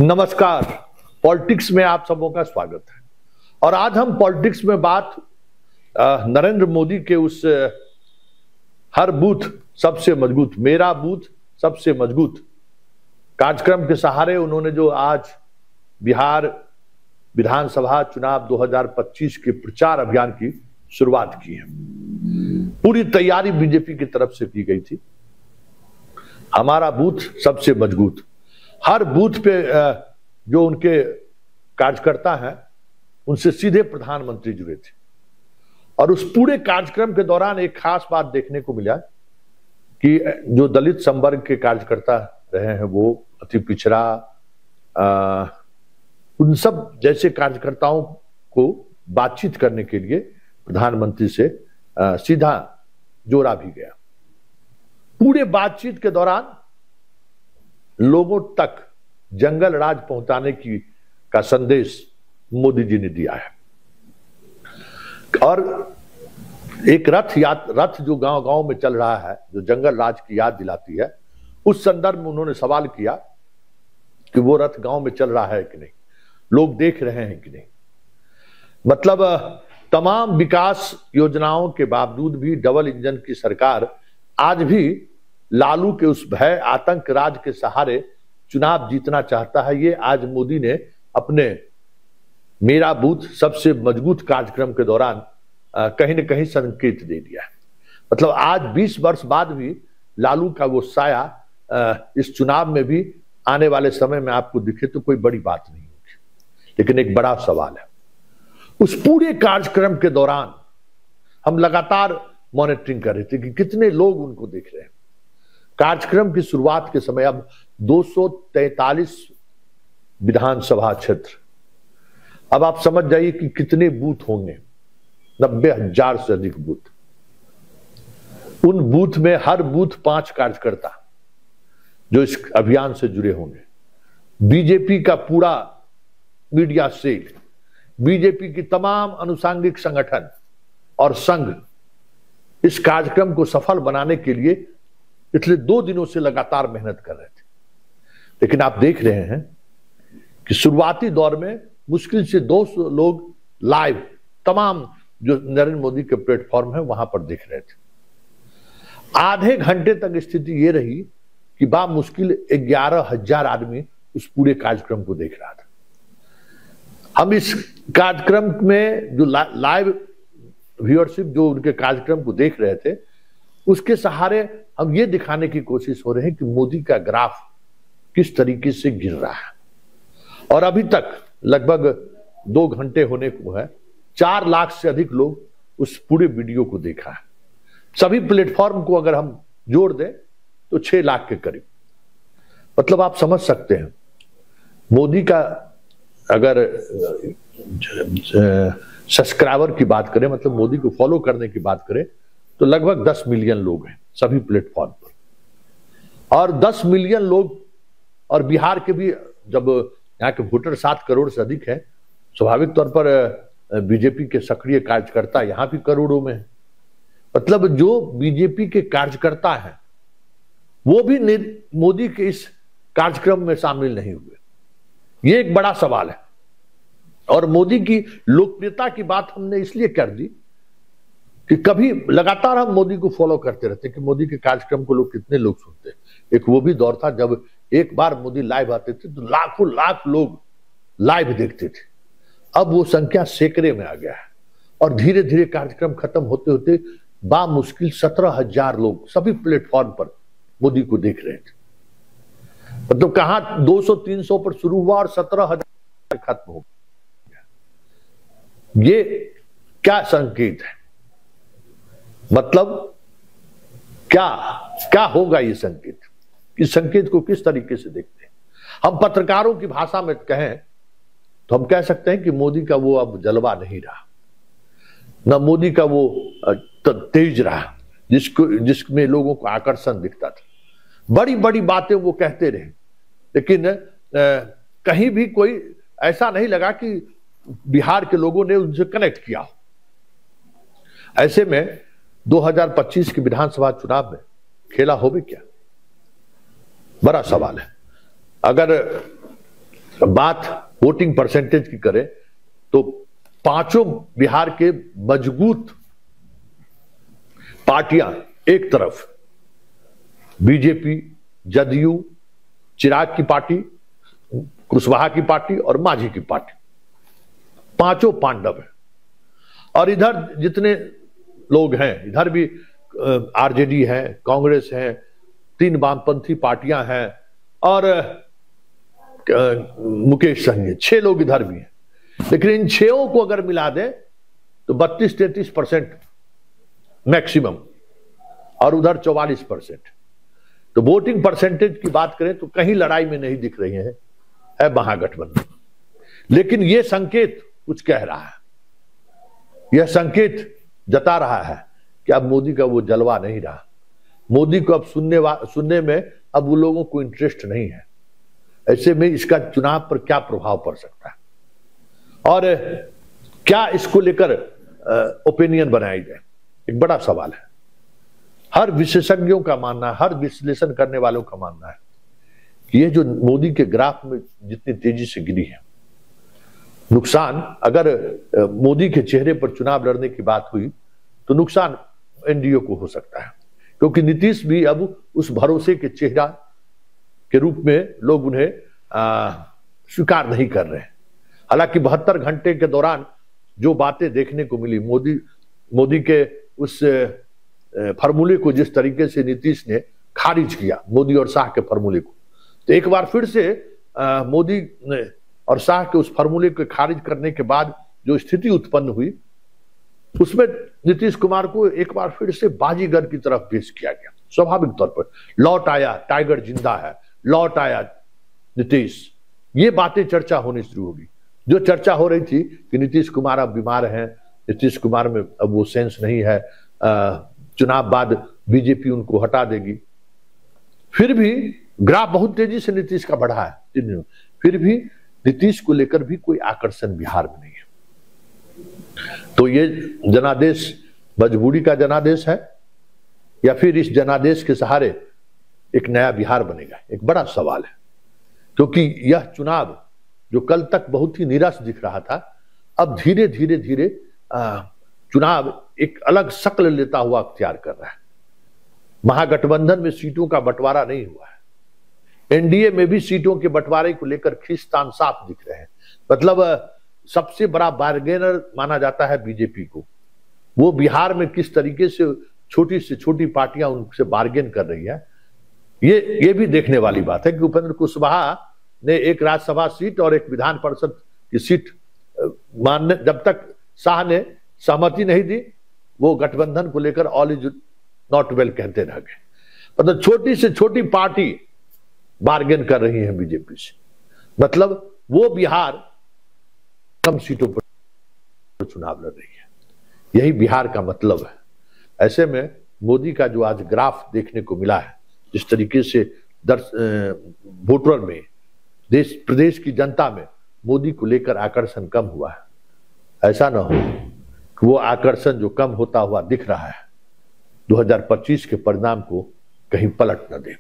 नमस्कार। पॉलिटिक्स में आप सबों का स्वागत है। और आज हम पॉलिटिक्स में बात नरेंद्र मोदी के उस हर बूथ सबसे मजबूत, मेरा बूथ सबसे मजबूत कार्यक्रम के सहारे उन्होंने जो आज बिहार विधानसभा चुनाव 2025 के प्रचार अभियान की शुरुआत की है। पूरी तैयारी बीजेपी की तरफ से की गई थी। हमारा बूथ सबसे मजबूत, हर बूथ पे जो उनके कार्यकर्ता हैं उनसे सीधे प्रधानमंत्री जुड़े थे। और उस पूरे कार्यक्रम के दौरान एक खास बात देखने को मिला कि जो दलित संवर्ग के कार्यकर्ता रहे हैं वो अति पिछड़ा, उन सब जैसे कार्यकर्ताओं को बातचीत करने के लिए प्रधानमंत्री से सीधा जोड़ा भी गया। पूरे बातचीत के दौरान लोगों तक जंगल राज पहुंचाने का संदेश मोदी जी ने दिया है। और एक रथ जो गांव-गांव में चल रहा है, जो जंगल राज की याद दिलाती है, उस संदर्भ में उन्होंने सवाल किया कि वो रथ गांव में चल रहा है कि नहीं, लोग देख रहे हैं कि नहीं। मतलब तमाम विकास योजनाओं के बावजूद भी डबल इंजन की सरकार आज भी लालू के उस भय आतंक राज के सहारे चुनाव जीतना चाहता है। ये आज मोदी ने अपने मेरा बूथ सबसे मजबूत कार्यक्रम के दौरान कहीं न कहीं संकेत दे दिया है। मतलब आज 20 वर्ष बाद भी लालू का वो साया इस चुनाव में भी आने वाले समय में आपको दिखे तो कोई बड़ी बात नहीं होगी। लेकिन एक बड़ा सवाल है, उस पूरे कार्यक्रम के दौरान हम लगातार मॉनिटरिंग कर रहे थे कि कितने लोग उनको देख रहे हैं। कार्यक्रम की शुरुआत के समय अब 243 विधानसभा क्षेत्र, अब आप समझ जाइए कि कितने बूथ होंगे, 90,000 से अधिक बूथ। उन बूथ में हर बूथ 5 कार्यकर्ता जो इस अभियान से जुड़े होंगे। बीजेपी का पूरा मीडिया सेल, बीजेपी की तमाम अनुषांगिक संगठन और संघ इस कार्यक्रम को सफल बनाने के लिए पिछले 2 दिनों से लगातार मेहनत कर रहे थे। लेकिन आप देख रहे हैं कि शुरुआती दौर में मुश्किल से 200 लोग लाइव तमाम जो नरेंद्र मोदी के प्लेटफॉर्म है वहां पर देख रहे थे। आधे घंटे तक स्थिति ये रही कि बा मुश्किल 11,000 आदमी उस पूरे कार्यक्रम को देख रहा था। हम इस कार्यक्रम में जो लाइव व्यूअरशिप जो उनके कार्यक्रम को देख रहे थे, उसके सहारे हम ये दिखाने की कोशिश हो रहे हैं कि मोदी का ग्राफ किस तरीके से गिर रहा है। और अभी तक लगभग 2 घंटे होने को है, 4 लाख से अधिक लोग उस पूरे वीडियो को देखा है। सभी प्लेटफॉर्म को अगर हम जोड़ दें तो 6 लाख के करीब। मतलब आप समझ सकते हैं मोदी का अगर सब्सक्राइबर की बात करें, मतलब मोदी को फॉलो करने की बात करें, तो लगभग 10 मिलियन लोग हैं सभी प्लेटफॉर्म पर। और 10 मिलियन लोग, और बिहार के भी जब यहाँ के वोटर 7 करोड़ से अधिक है, स्वाभाविक तौर पर बीजेपी के सक्रिय कार्यकर्ता यहाँ भी करोड़ों में है। मतलब जो बीजेपी के कार्यकर्ता हैं वो भी मोदी के इस कार्यक्रम में शामिल नहीं हुए। ये एक बड़ा सवाल है। और मोदी की लोकप्रियता की बात हमने इसलिए कर दी कि कभी लगातार हम मोदी को फॉलो करते रहते कि मोदी के कार्यक्रम को लोग कितने लोग सुनते। एक वो भी दौर था जब एक बार मोदी लाइव आते थे तो लाखों लाख लोग लाइव देखते थे। अब वो संख्या सैकड़े में आ गया है। और धीरे धीरे कार्यक्रम खत्म होते होते बा मुश्किल 17,000 लोग सभी प्लेटफॉर्म पर मोदी को देख रहे थे। मतलब कहां 200-300 पर शुरू हुआ और 17,000 खत्म हो गया। ये क्या संकेत है? मतलब क्या होगा ये संकेत? इस संकेत को किस तरीके से देखते हैं? हम पत्रकारों की भाषा में कहें तो हम कह सकते हैं कि मोदी का वो अब जलवा नहीं रहा, न मोदी का वो तेज रहा जिसमें लोगों को आकर्षण दिखता था। बड़ी बड़ी बातें वो कहते रहे, लेकिन कहीं भी कोई ऐसा नहीं लगा कि बिहार के लोगों ने उनसे कनेक्ट किया हो। ऐसे में 2025 के विधानसभा चुनाव में खेला हो भी क्या, बड़ा सवाल है। अगर बात वोटिंग परसेंटेज की करें तो पांचों बिहार के मजबूत पार्टियां एक तरफ, बीजेपी, जदयू, चिराग की पार्टी, कुशवाहा की पार्टी और मांझी की पार्टी, पांचों पांडव है। और इधर जितने लोग हैं, इधर भी आरजेडी है, कांग्रेस है, 3 वामपंथी पार्टियां हैं और मुकेश सहनी, 6 लोग इधर भी हैं। लेकिन इन 6 को अगर मिला दें तो 32-33% मैक्सिमम और उधर 44%। तो वोटिंग परसेंटेज की बात करें तो कहीं लड़ाई में नहीं दिख रही है महागठबंधन। लेकिन यह संकेत कुछ कह रहा है, यह संकेत जता रहा है कि अब मोदी का वो जलवा नहीं रहा। मोदी को अब सुनने में अब वो लोगों को इंटरेस्ट नहीं है। ऐसे में इसका चुनाव पर क्या प्रभाव पड़ सकता है और क्या इसको लेकर ओपिनियन बनाई जाए, एक बड़ा सवाल है। हर विशेषज्ञों का मानना है, हर विश्लेषण करने वालों का मानना है कि ये जो मोदी के ग्राफ में जितनी तेजी से गिरी है, नुकसान अगर मोदी के चेहरे पर चुनाव लड़ने की बात हुई तो नुकसान एनडीए को हो सकता है, क्योंकि नीतीश भी अब उस भरोसे के चेहरा के रूप में लोग उन्हें स्वीकार नहीं कर रहे हैं। हालांकि 72 घंटे के दौरान जो बातें देखने को मिली, मोदी के उस फार्मूले को जिस तरीके से नीतीश ने खारिज किया, मोदी और शाह के फार्मूले को, तो एक बार फिर से मोदी और शाह के उस फार्मूले को खारिज करने के बाद जो स्थिति उत्पन्न हुई, उसमें नीतीश कुमार को एक बार फिर से बाजीगर की तरफ पेश किया गया। स्वाभाविक तौर पर लौट आया, टाइगर जिंदा है, लौट आया नीतीश, ये बातें चर्चा होनी शुरू होगी। जो चर्चा हो रही थी कि नीतीश कुमार अब बीमार हैं, नीतीश कुमार में अब वो सेंस नहीं है, चुनाव बाद बीजेपी उनको हटा देगी, फिर भी ग्राफ बहुत तेजी से नीतीश का बढ़ा है, फिर भी नीतीश को लेकर भी कोई आकर्षण बिहार में नहीं है। तो ये जनादेश मजबूरी का जनादेश है या फिर इस जनादेश के सहारे एक नया बिहार बनेगा, एक बड़ा सवाल है। क्योंकि यह चुनाव जो कल तक बहुत ही नीरस दिख रहा था, अब धीरे धीरे चुनाव एक अलग शक्ल लेता हुआ अख्तियार कर रहा है। महागठबंधन में सीटों का बंटवारा नहीं हुआ है, एनडीए में भी सीटों के बंटवारे को लेकर खींचतान साफ दिख रहे हैं। मतलब सबसे बड़ा बार्गेनर माना जाता है बीजेपी को। वो बिहार में किस तरीके से छोटी पार्टियां उनसे बार्गेन कर रही है, ये भी देखने वाली बात है कि उपेंद्र कुशवाहा ने एक राज्यसभा सीट और एक विधान परिषद की सीट मानने, जब तक शाह ने सहमति नहीं दी, वो गठबंधन को लेकर ऑल इज नॉट वेल कहते रह गए। मतलब छोटी से छोटी पार्टी बार्गेन कर रही है बीजेपी से, मतलब वो बिहार कम सीटों पर चुनाव लड़ रही है, यही बिहार का मतलब है। ऐसे में मोदी का जो आज ग्राफ देखने को मिला है, जिस तरीके से वोटर में, प्रदेश की जनता में मोदी को लेकर आकर्षण कम हुआ है, ऐसा ना हो कि वो आकर्षण जो कम होता हुआ दिख रहा है 2025 के परिणाम को कहीं पलट न दे।